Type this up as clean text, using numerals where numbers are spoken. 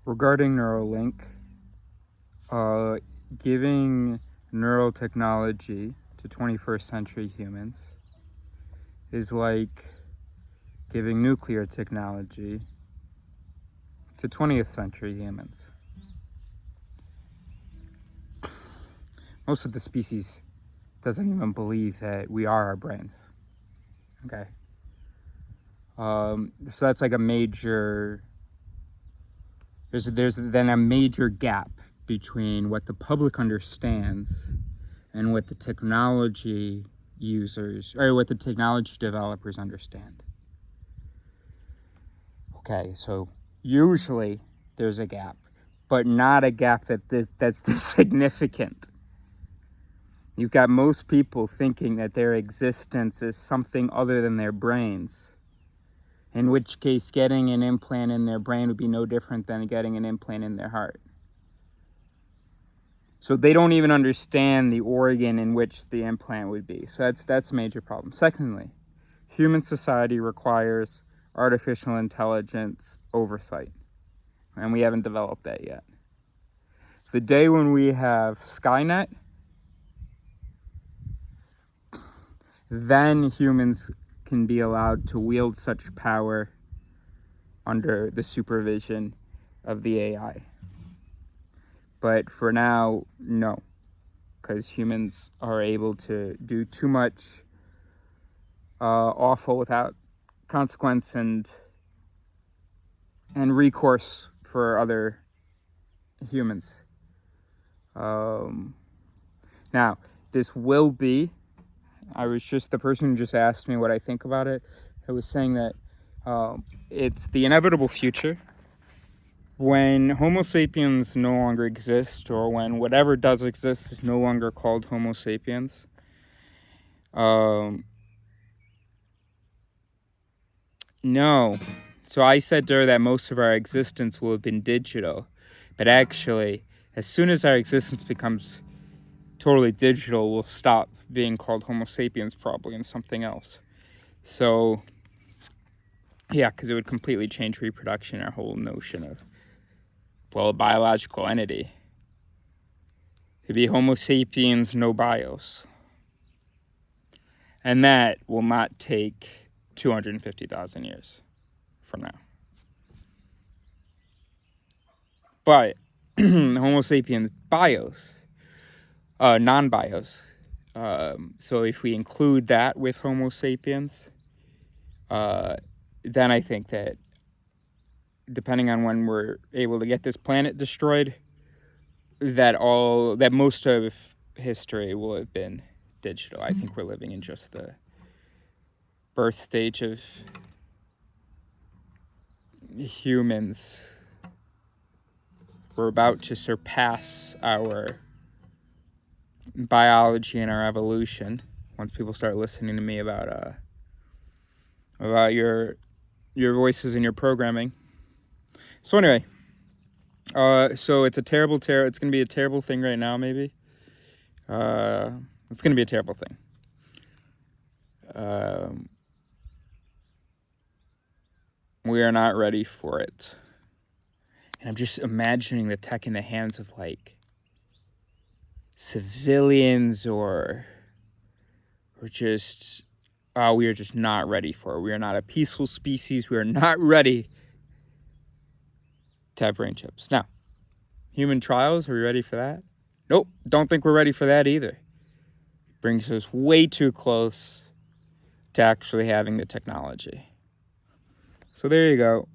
Regarding Neuralink, giving neural technology to 21st century humans is like giving nuclear technology to 20th century humans. Most of the species doesn't even believe that we are our brains. Okay. So that's like a major, there's then a major gap between what the public understands and what the technology users, or what the technology developers understand. Okay, so usually there's a gap, but not a gap that's this significant. You've got most people thinking that their existence is something other than their brains, in which case getting an implant in their brain would be no different than getting an implant in their heart. So they don't even understand the organ in which the implant would be. So that's a major problem. Secondly, human society requires artificial intelligence oversight, and we haven't developed that yet. The day when we have Skynet, then humans can be allowed to wield such power under the supervision of the AI. But for now, no, because humans are able to do too much awful without consequence and recourse for other humans. Now, this will be, the person who just asked me what I think about it, I was saying that it's the inevitable future when Homo sapiens no longer exist, or when whatever does exist is no longer called Homo sapiens. No. So I said there that most of our existence will have been digital, but actually, as soon as our existence becomes totally digital, we'll stop being called Homo sapiens probably and something else. So, yeah, because it would completely change reproduction, our whole notion of, well, a biological entity. It'd be Homo sapiens no bios. And that will not take 250,000 years from now. But Homo sapiens bios, non-bios. So if we include that with Homo sapiens, then I think that depending on when we're able to get this planet destroyed, that most of history will have been digital. I think we're living in just the birth stage of humans. We're about to surpass our biology and our evolution once people start listening to me about your voices and your programming. So anyway, so it's a terrible it's gonna be a terrible thing right now, maybe. It's gonna be a terrible thing. We are not ready for it. And I'm just imagining the tech in the hands of like civilians or just, we are just not ready for it. We are not a peaceful species. We are not ready to have brain chips. Now, human trials, are we ready for that? Nope, don't think we're ready for that either. It brings us way too close to actually having the technology. So there you go.